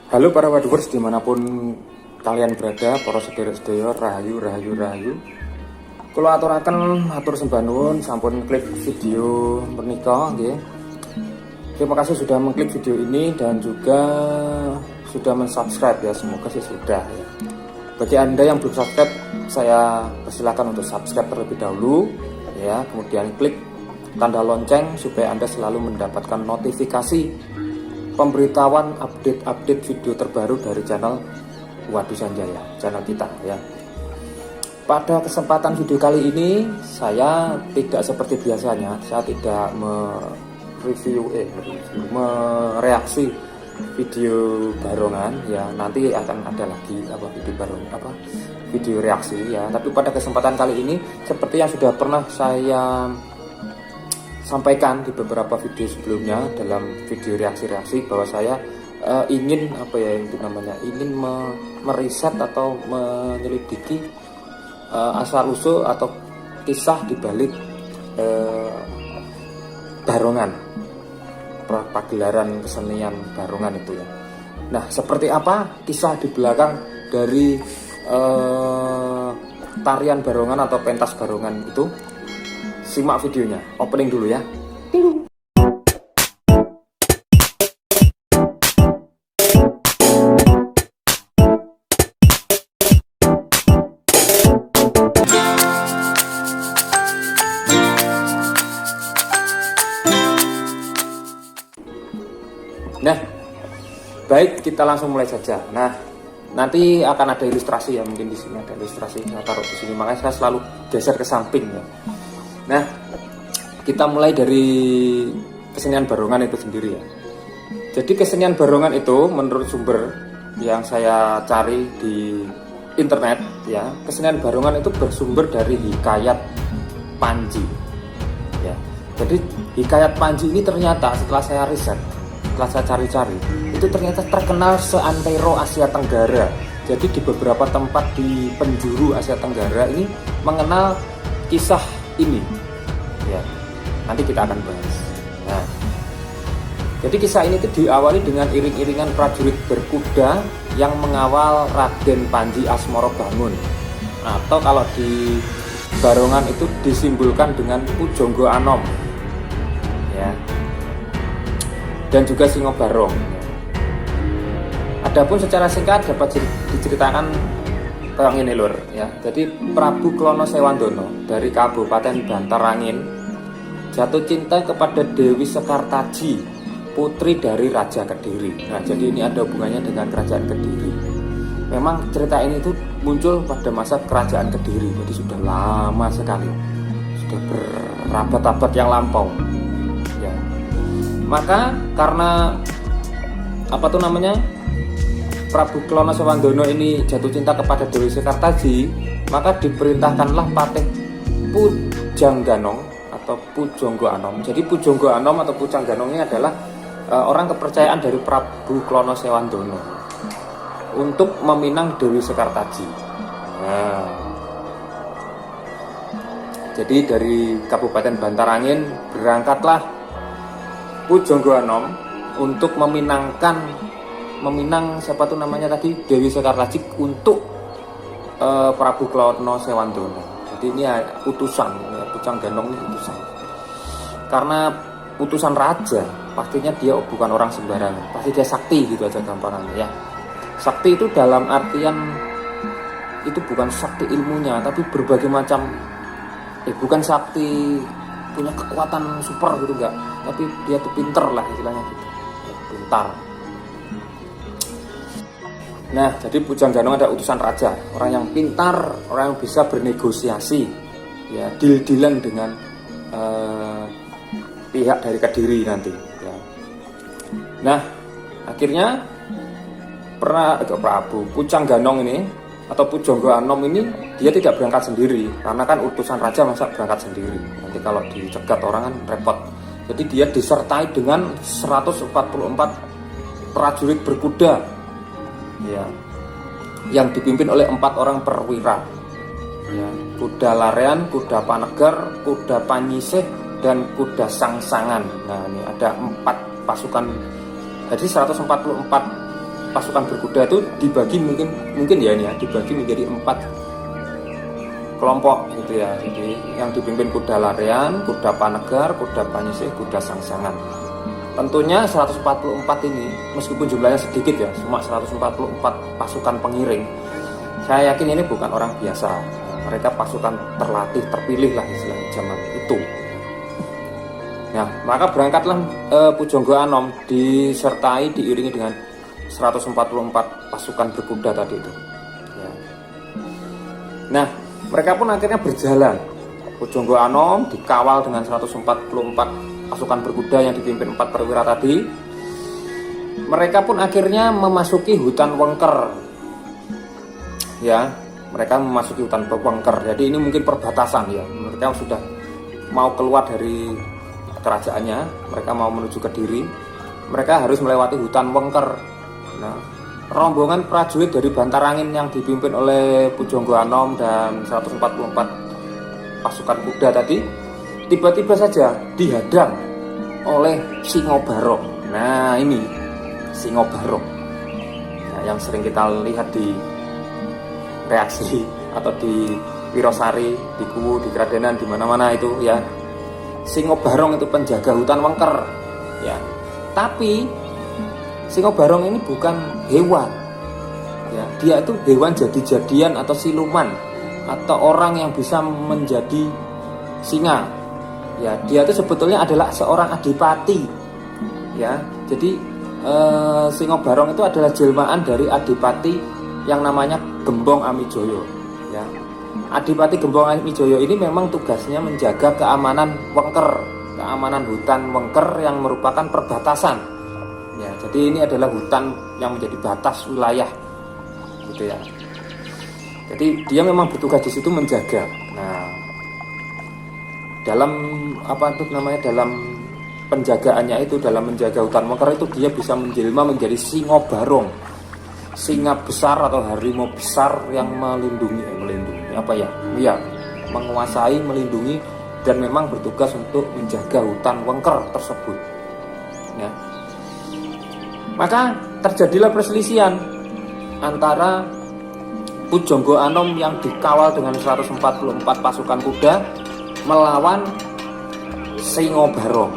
Halo para waduvers dimanapun kalian berada, para sedherek-sedherek rahayu rahayu rahayu. Kula aturaken atur sembah nuwun sampun klik video menika nggih. Terima kasih sudah mengklik video ini dan juga sudah mensubscribe ya, semoga sih sudah ya. Bagi Anda yang belum subscribe, saya persilakan untuk subscribe terlebih dahulu ya, kemudian klik tanda lonceng supaya Anda selalu mendapatkan notifikasi pemberitahuan update video terbaru dari channel Waduh Sanjaya, channel kita ya. Pada kesempatan video kali ini saya tidak seperti biasanya, saya tidak mereaksi video barongan ya. Nanti akan ada lagi video reaksi ya. Tapi pada kesempatan kali ini seperti yang sudah pernah saya sampaikan di beberapa video sebelumnya dalam video reaksi-reaksi bahwa saya ingin ingin meriset atau menyelidiki asal usul atau kisah di balik barongan, pagelaran kesenian barongan itu ya. Nah, seperti apa kisah di belakang dari tarian barongan atau pentas barongan itu? Simak videonya, opening dulu ya. Nah, baik, kita langsung mulai saja. Nah, nanti akan ada ilustrasi ya, mungkin di sini ada ilustrasi, saya taruh di sini, makanya saya selalu geser ke samping ya. Nah, kita mulai dari kesenian barongan itu sendiri ya. Jadi kesenian barongan itu menurut sumber yang saya cari di internet ya, kesenian barongan itu bersumber dari Hikayat Panji ya. Jadi Hikayat Panji ini ternyata setelah saya riset, setelah saya cari-cari, itu ternyata terkenal seantero Asia Tenggara. Jadi di beberapa tempat di penjuru Asia Tenggara ini mengenal kisah ini ya, nanti kita akan bahas. Nah, jadi kisah ini itu diawali dengan iring-iringan prajurit berkuda yang mengawal Raden Panji Asmoro Bangun, atau kalau di barongan itu disimbolkan dengan Pujangga Anom ya, dan juga Singo Barong. Adapun secara singkat dapat diceritakan kayak ngene lur ya. Jadi Prabu Klono Sewandono dari Kabupaten Bantarangin jatuh cinta kepada Dewi Sekartaji, putri dari Raja Kediri. Nah, jadi ini ada hubungannya dengan Kerajaan Kediri. Memang cerita ini tuh muncul pada masa Kerajaan Kediri, jadi sudah lama sekali, sudah berabad-abad yang lampau ya. Maka karena Prabu Klono Sewandono ini jatuh cinta kepada Dewi Sekartaji, maka diperintahkanlah Patih Pujangganong atau Pujangga Anom. Jadi Pujangga Anom atau Pujangganong ini adalah orang kepercayaan dari Prabu Klono Sewandono untuk meminang Dewi Sekartaji. Nah, jadi dari Kabupaten Bantarangin berangkatlah Pujangga Anom untuk meminang Dewi Sekartaji untuk Prabu Klono Sewandono. Jadi ini utusan ya, Pujangganong ini utusan. Karena utusan raja, pastinya dia bukan orang sembarangan, pasti dia sakti gitu aja gampangannya ya. Sakti itu dalam artian itu bukan sakti ilmunya, tapi berbagai macam bukan sakti punya kekuatan super gitu enggak, tapi dia tuh pinter lah istilahnya gitu. Pintar. Nah, jadi Pujangganong ada utusan raja, orang yang pintar, orang yang bisa bernegosiasi, ya, deal-dealan dengan pihak dari Kediri nanti. Ya. Nah, akhirnya Prabu Pujangganong ini atau Pujangga Anom ini dia tidak berangkat sendiri, karena kan utusan raja masa berangkat sendiri. Nanti kalau dicegat orang kan repot. Jadi dia disertai dengan 144 prajurit berkuda ya, yang dipimpin oleh 4 orang perwira ya, kuda larean, kuda panegar, kuda panyisih, dan kuda sangsangan. Nah, ini ada 4 pasukan, jadi 144 pasukan berkuda itu dibagi mungkin ya ini ya, dibagi menjadi 4 kelompok gitu ya. Jadi yang dipimpin kuda larian, kuda panegar, kuda panyisih, kuda sangsangan. Tentunya 144 ini meskipun jumlahnya sedikit ya, cuma 144 pasukan pengiring. Saya yakin ini bukan orang biasa. Mereka pasukan terlatih, terpilih lah istilahnya zaman itu. Nah, maka berangkatlah Pujangga Anom disertai diiringi dengan 144 pasukan berkuda tadi itu. Ya. Nah, mereka pun akhirnya berjalan. Pujangga Anom dikawal dengan 144 pasukan berkuda yang dipimpin 4 perwira tadi. Mereka pun akhirnya memasuki hutan Wengker. Ya, mereka memasuki hutan Wengker. Jadi ini mungkin perbatasan ya. Mereka sudah mau keluar dari kerajaannya, mereka mau menuju Kediri. Mereka harus melewati hutan Wengker. Nah, rombongan prajurit dari Bantarangin yang dipimpin oleh Pujangga Anom dan 144 pasukan kuda tadi tiba-tiba saja dihadang oleh Singobarong. Nah, ini Singobarong. Nah, yang sering kita lihat di reaksi atau di Wirosari, di Kuwu, di Kradenan, di mana-mana itu ya. Singobarong itu penjaga hutan Wengker. Ya. Tapi Singobarong ini bukan hewan. Ya, dia itu hewan jadi-jadian atau siluman atau orang yang bisa menjadi singa. Ya, dia itu sebetulnya adalah seorang adipati. Ya, jadi Singobarong itu adalah jelmaan dari adipati yang namanya Gembong Amijoyo. Ya, Adipati Gembong Amijoyo ini memang tugasnya menjaga keamanan Wengker, keamanan hutan Wengker yang merupakan perbatasan. Ya, jadi ini adalah hutan yang menjadi batas wilayah, gitu ya. Jadi dia memang bertugas di situ menjaga. Nah, dalam dalam penjagaannya itu, dalam menjaga hutan Wengker itu dia bisa menjelma menjadi Singobarong, singa besar atau harimau besar yang melindungi menguasai, melindungi dan memang bertugas untuk menjaga hutan Wengker tersebut. Ya. Maka terjadilah perselisihan antara Pujangga Anom yang dikawal dengan 144 pasukan kuda melawan Singobarong.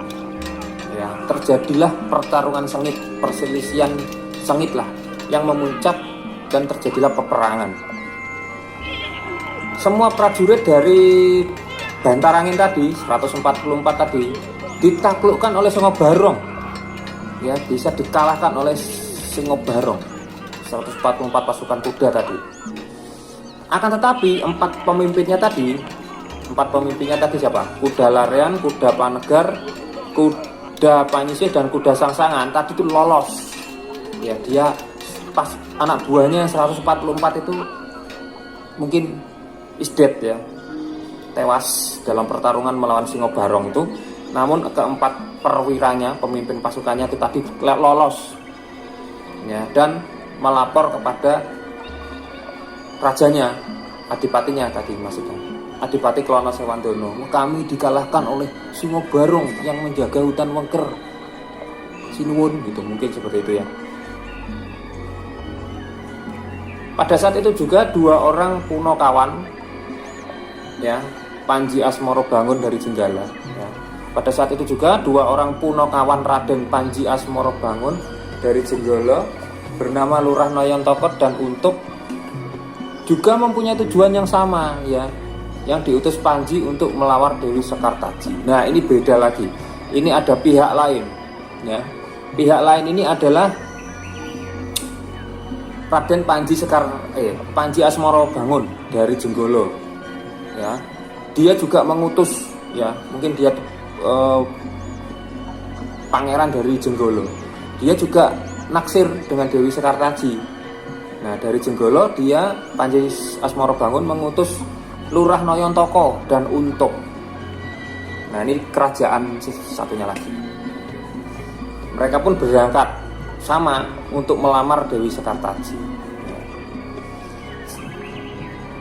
Ya, terjadilah pertarungan sengit, perselisihan sengit lah yang memuncak dan terjadilah peperangan. Semua prajurit dari Bantarangin tadi, 144 tadi, ditaklukkan oleh Singobarong. Ya, bisa dikalahkan oleh Singobarong. 144 pasukan kuda tadi. Akan tetapi empat pemimpinnya tadi siapa? Kuda larian, kuda panegar, kuda panyisih dan kuda sangsangan tadi itu lolos. Ya, dia pas anak buahnya 144 itu mungkin is dead ya, tewas dalam pertarungan melawan Singobarong itu. Namun keempat perwiranya, pemimpin pasukannya itu tadi lolos ya, dan melapor kepada rajanya, adipatinya tadi maksudnya, Adipati Klono Sewandono. Kami dikalahkan oleh Singobarong yang menjaga hutan Wengker. Sinuwun gitu, mungkin seperti itu ya. Pada saat itu juga 2 orang Punokawan ya, Panji Asmorobangun dari Jenggala ya. Pada saat itu juga 2 orang Punokawan Raden Panji Asmorobangun dari Jenggala bernama Lurah Noyontokot dan Untup juga mempunyai tujuan yang sama ya, yang diutus Panji untuk melawar Dewi Sekartaji. Nah, ini beda lagi. Ini ada pihak lain ya. Pihak lain ini adalah Raden Panji Asmorobangun dari Jenggala ya. Dia juga mengutus ya, mungkin dia pangeran dari Jenggala. Dia juga naksir dengan Dewi Sekartaji. Nah, dari Jenggala dia Panji Asmorobangun mengutus Lurah Noyontoko dan Untup. Nah, ini kerajaan satunya lagi. Mereka pun berangkat sama untuk melamar Dewi Sekartaji.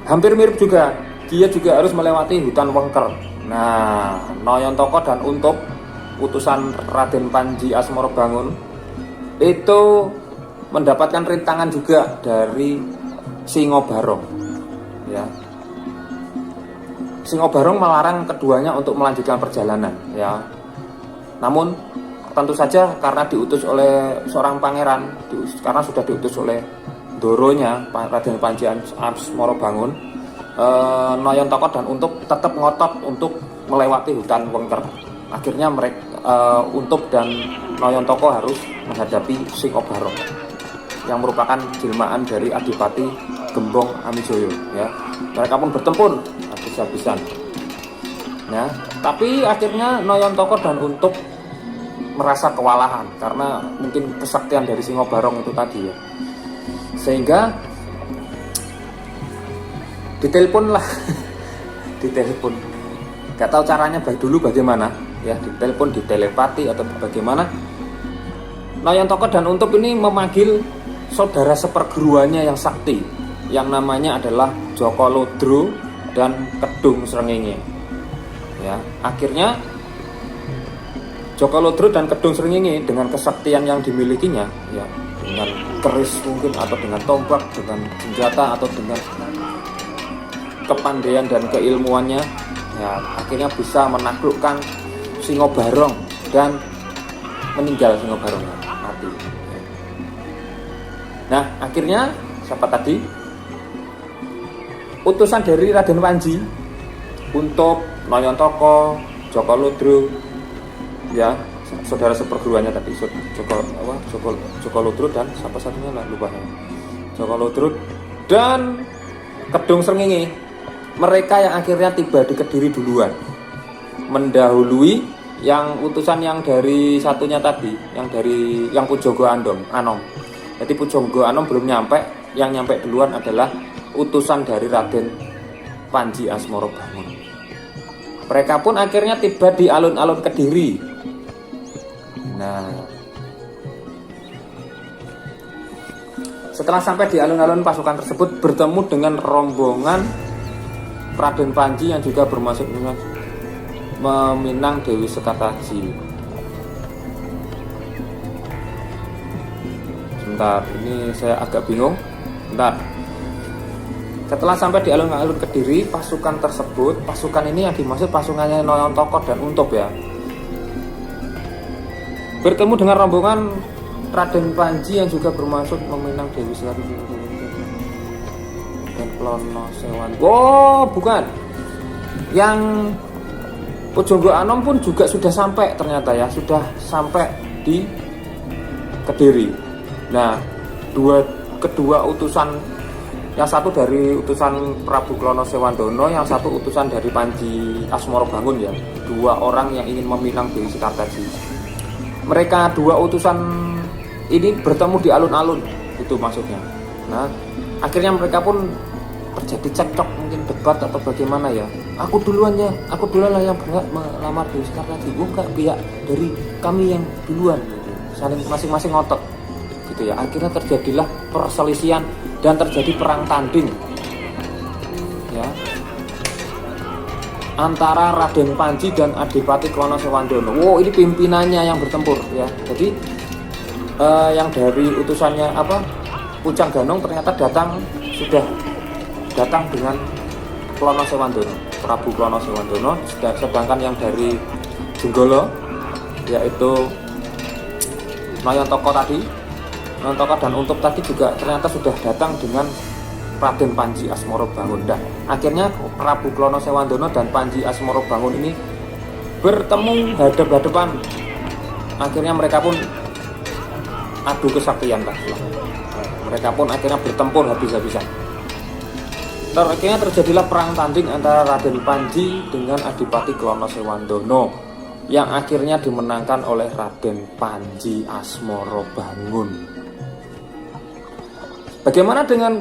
Hampir mirip juga, dia juga harus melewati hutan Wengker. Nah, Noyontoko dan Untup, utusan Raden Panji Asmorobangun, itu mendapatkan rintangan juga dari Singo Barong ya. Singo Barong melarang keduanya untuk melanjutkan perjalanan ya. Namun tentu saja karena diutus oleh seorang pangeran, karena sudah diutus oleh Doronya Raden Panji Asmorobangun, Noyon Toko dan Untub tetap ngotot untuk melewati hutan Wengker. Akhirnya mereka Untub dan Noyon Toko harus menghadapi Singo Barong yang merupakan jelmaan dari Adipati Gembong Amijoyo ya. Mereka pun bertempur habis-habisan. Nah, tapi akhirnya Noyon Toko dan Untub merasa kewalahan karena mungkin kesaktian dari Singo Barong itu tadi ya. Sehingga ditelepon lah, ditelepon. Gak tahu caranya dulu bagaimana ya, ditelepon, ditelepati atau bagaimana. Noyon Toko dan Untub ini memanggil saudara seperguruannya yang sakti, yang namanya adalah Joko Lodro dan Kedung Srengenge. Ya, akhirnya Joko Lodro dan Kedung Srengenge dengan kesaktian yang dimilikinya, ya, dengan keris mungkin atau dengan tombak, dengan senjata atau dengan kepandaian dan keilmuannya, ya, akhirnya bisa menaklukkan Singo Barong dan meninggal Singo Barong mati. Nah, akhirnya siapa tadi? Utusan dari Raden Panji untuk Noyon Toko, Joko Lodro, ya, saudara seperguruannya tadi, Joko Lodro dan siapa satunya lah lupa ya. Joko Lodro dan Kedung Srengenge. Mereka yang akhirnya tiba di Kediri duluan, mendahului yang utusan yang dari satunya tadi, yang Pujangga Anom. Jadi Pujangga Anom belum nyampe, yang nyampe duluan adalah utusan dari Raden Panji Asmorobangun. Mereka pun akhirnya tiba di alun-alun Kediri. Nah, setelah sampai di alun-alun, pasukan tersebut bertemu dengan rombongan Raden Panji yang juga bermaksud meminang Dewi Sekartaji. Sebentar, ini saya agak bingung. Bentar. Setelah sampai di alun-alun Kediri, pasukan ini yang dimaksud pasukannya Noyon Toko dan Untub ya, bertemu dengan rombongan Raden Panji yang juga bermaksud meminang Dewi Sekartaji dan Plono Sewan. Oh, bukan. Yang Pujangga Anom pun juga sudah sampai ternyata ya, sudah sampai di Kediri. Nah, kedua utusan, yang satu dari utusan Prabu Klono Sewandono, yang satu utusan dari Panji Asmorobangun ya, dua orang yang ingin meminang Dewi Sekartaji. Mereka dua utusan ini bertemu di alun-alun, itu maksudnya. Nah, akhirnya mereka pun terjadi cekcok, mungkin debat atau bagaimana ya. Aku duluan lah yang berhak melamar Dewi Sekartaji, bukan pihak dari kami yang duluan, gitu. Saling masing-masing ngotot gitu ya. Akhirnya terjadilah perselisihan dan terjadi perang tanding ya antara Raden Panji dan Adipati Klono Sewandono. Wow, ini pimpinannya yang bertempur ya. Jadi yang dari utusannya Pucang Ganong ternyata sudah datang dengan Klono Sewandono, Prabu Klono Sewandono. Sedangkan yang dari Jenggolo yaitu Noyon Toko dan Untub tadi juga ternyata sudah datang dengan Raden Panji Asmorobangun. Dan akhirnya Prabu Klono Sewandono dan Panji Asmorobangun ini bertemu hadap-hadapan. Akhirnya mereka pun adu kesaktian lah. Mereka pun akhirnya bertempur habis-habisan. Akhirnya terjadilah perang tanding antara Raden Panji dengan Adipati Klono Sewandono yang akhirnya dimenangkan oleh Raden Panji Asmorobangun. Bagaimana dengan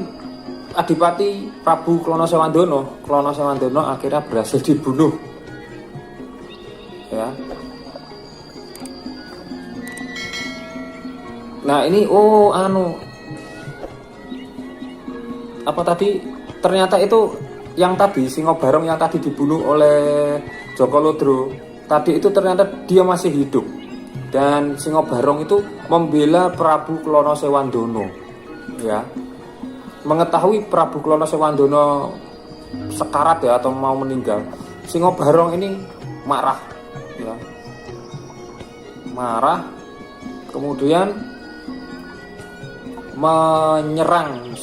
Adipati Prabu Klono Sewandono? Klono Sewandono akhirnya berhasil dibunuh ya. Nah, ini ternyata itu yang tadi Singo Barong yang tadi dibunuh oleh Joko Lodro tadi, itu ternyata dia masih hidup Dan Singobarong itu membela Prabu Klono Sewandono, ya. Mengetahui Prabu Klono Sewandono sekarat ya atau mau meninggal, Singobarong ini marah, ya. Marah, kemudian menyerang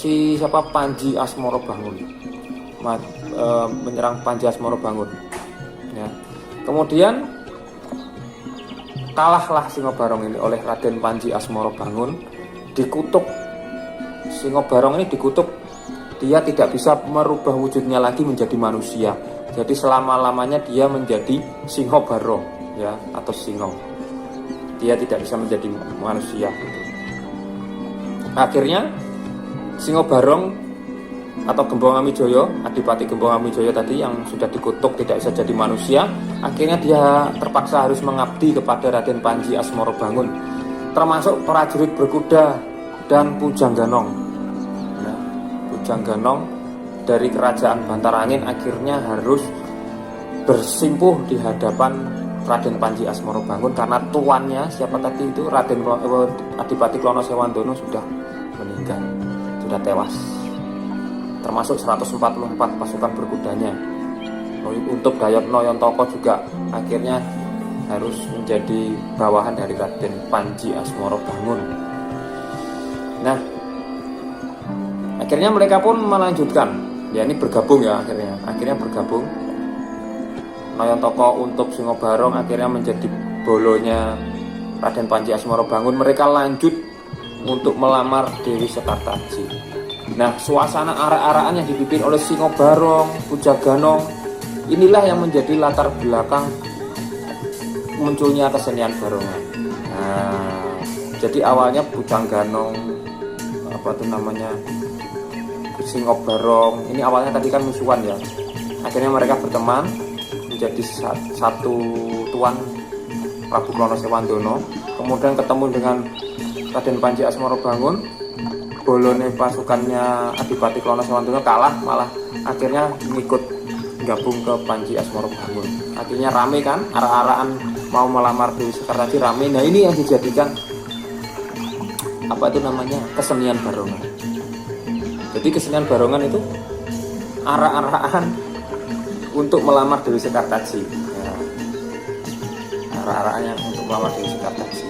Panji Asmorobangun, menyerang Panji Asmorobangun, ya. Kemudian kalahlah Singobarong ini oleh Raden Panji Asmorobangun, dikutuk. Singobarong ini dikutuk, dia tidak bisa merubah wujudnya lagi menjadi manusia. Jadi selama-lamanya dia menjadi Singobarong, ya, atau Singo. Dia tidak bisa menjadi manusia. Akhirnya Singobarong atau Gembong Amijoyo, Adipati Gembong Amijoyo tadi yang sudah dikutuk tidak bisa jadi manusia, akhirnya dia terpaksa harus mengabdi kepada Raden Panji Asmorobangun, termasuk prajurit berkuda dan Pujangganong. Nah, Pujangganong dari kerajaan Bantarangin akhirnya harus bersimpuh di hadapan Raden Panji Asmorobangun karena tuannya siapa tadi itu Adipati Klono Sewandono sudah meninggal, sudah tewas. Termasuk 144 pasukan berkudanya. Untuk Dayot Noyontoko juga akhirnya harus menjadi bawahan dari Raden Panji Asmorobangun. Nah, akhirnya mereka pun melanjutkan, ya ini bergabung ya akhirnya bergabung. Noyontoko untuk Singobarong akhirnya menjadi bolonya Raden Panji Asmorobangun. Mereka lanjut untuk melamar Dewi Sekartaji. Nah, suasana arak-arakan yang dipimpin oleh Singobarong, Pujangganong, inilah yang menjadi latar belakang munculnya kesenian barongan. Nah, jadi awalnya Pujangganong, Singobarong, ini awalnya tadi kan musuhan ya. Akhirnya mereka berteman menjadi satu tuan Prabu Klono Sewandono. Kemudian ketemu dengan Raden Panji Asmorobangun. Bolone pasukannya Adipati Klono Sewandono kalah, malah akhirnya ngikut gabung ke Panji Asmorobangun. Akhirnya rame kan, arak-arakan mau melamar Dewi Sekartaji rame. Nah, ini yang dijadikan kesenian barongan. Jadi kesenian barongan itu arak-arakan untuk melamar Dewi Sekartaji, ya. Arak-arakannya untuk melamar Dewi Sekartaji.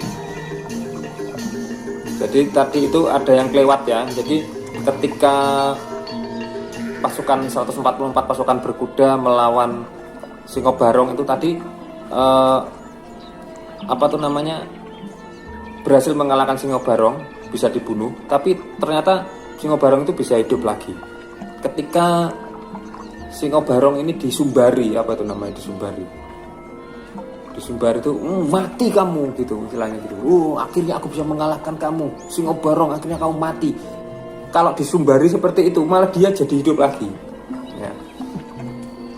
Jadi tadi itu ada yang kelewat ya. Jadi ketika pasukan 144 pasukan berkuda melawan Singobarong itu tadi berhasil mengalahkan Singobarong, bisa dibunuh, tapi ternyata Singobarong itu bisa hidup lagi. Ketika Singobarong ini disumbari, disumbari itu mati kamu gitu istilahnya gitu. Akhirnya aku bisa mengalahkan kamu Singobarong, akhirnya kamu mati. Kalau disumbari seperti itu malah dia jadi hidup lagi, ya.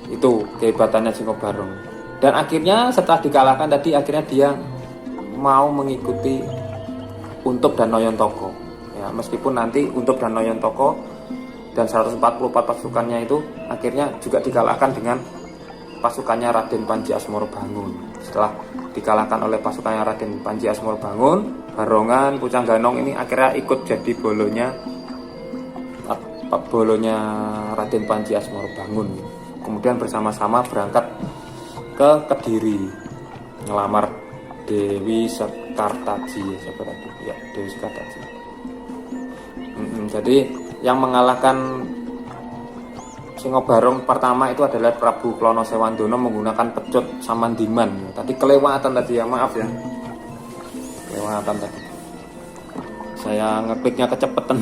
Itu kehebatannya Singobarong. Dan akhirnya setelah dikalahkan tadi, akhirnya dia mau mengikuti Untub dan Noyontoko, ya. Meskipun nanti Untub dan Noyontoko dan 144 pasukannya itu akhirnya juga dikalahkan dengan pasukannya Raden Panji Asmorobangun. Setelah dikalahkan oleh pasukannya Raden Panji Asmorobangun, Barongan, Pujangganong ini akhirnya ikut jadi bolonya Raden Panji Asmorobangun. Kemudian bersama-sama berangkat ke Kediri ngelamar Dewi Sekartaji, Dewi Sekartaji. Jadi yang mengalahkan Singobarong pertama itu adalah Prabu Klono Sewandono menggunakan pecut Samandiman. Tadi kelewatan tadi ya, maaf ya. Kelewatan tadi. Saya ngekliknya kecepatan,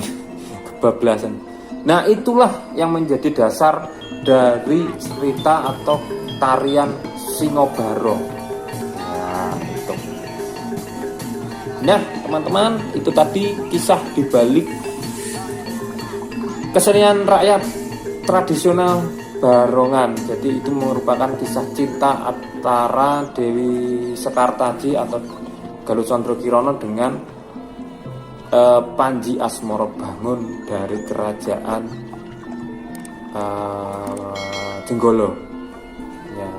kebablasan. Nah, itulah yang menjadi dasar dari cerita atau tarian Singobarong. Nah, itu. Nah, teman-teman, itu tadi kisah dibalik kesenian rakyat tradisional Barongan. Jadi itu merupakan kisah cinta antara Dewi Sekartaji atau Galuh Condro Kirono dengan Panji Asmorobangun dari kerajaan Jenggolo, ya,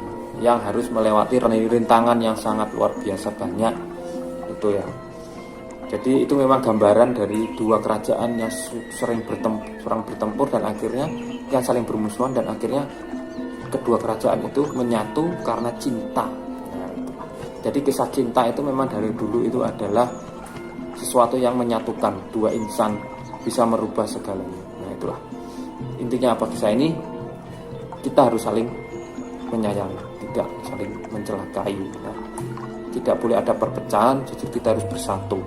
yang harus melewati rintangan yang sangat luar biasa banyak foto ya. Jadi itu memang gambaran dari dua kerajaan yang sering bertempur dan akhirnya yang saling bermusuhan, dan akhirnya kedua kerajaan itu menyatu karena cinta. Nah, jadi kisah cinta itu memang dari dulu itu adalah sesuatu yang menyatukan dua insan, bisa merubah segalanya. Nah itulah intinya apa kisah ini, kita harus saling menyayangi, tidak saling mencelakai. Nah, tidak boleh ada perpecahan, jadi kita harus bersatu.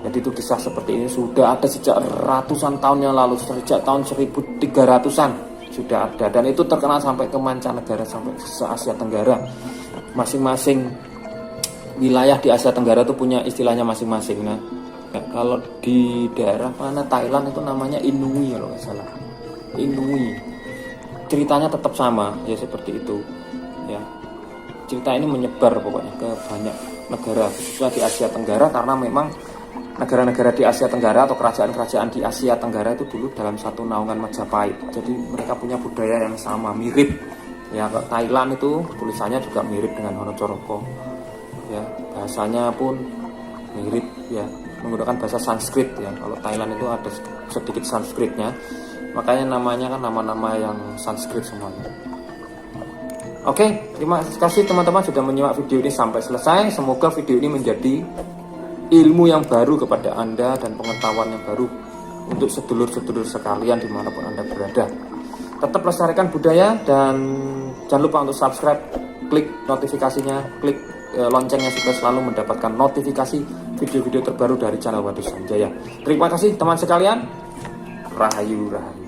Jadi itu kisah seperti ini sudah ada sejak ratusan tahun yang lalu, sejak tahun 1300-an sudah ada, dan itu terkenal sampai ke mancanegara, sampai ke Asia Tenggara. Masing-masing wilayah di Asia Tenggara itu punya istilahnya masing-masing. Nah, kalau di daerah mana Thailand itu namanya Inui kalau nggak salah, Inui. Ceritanya tetap sama ya, seperti itu ya. Cerita ini menyebar pokoknya ke banyak negara, khususnya di Asia Tenggara, karena memang negara-negara di Asia Tenggara atau kerajaan-kerajaan di Asia Tenggara itu dulu dalam satu naungan Majapahit. Jadi mereka punya budaya yang sama, mirip. Ya, Thailand itu tulisannya juga mirip dengan Horocoroko. Ya, bahasanya pun mirip ya, menggunakan bahasa Sanskrit ya. Kalau Thailand itu ada sedikit Sanskritnya. Makanya namanya kan nama-nama yang Sanskrit semuanya. Oke, terima kasih teman-teman sudah menyimak video ini sampai selesai. Semoga video ini menjadi ilmu yang baru kepada Anda dan pengetahuan yang baru untuk sedulur-sedulur sekalian dimanapun Anda berada. Tetap lestarikan budaya dan jangan lupa untuk subscribe, klik notifikasinya, klik loncengnya supaya selalu mendapatkan notifikasi video-video terbaru dari channel Wadus Sanjaya. Terima kasih teman sekalian. Rahayu, rahayu.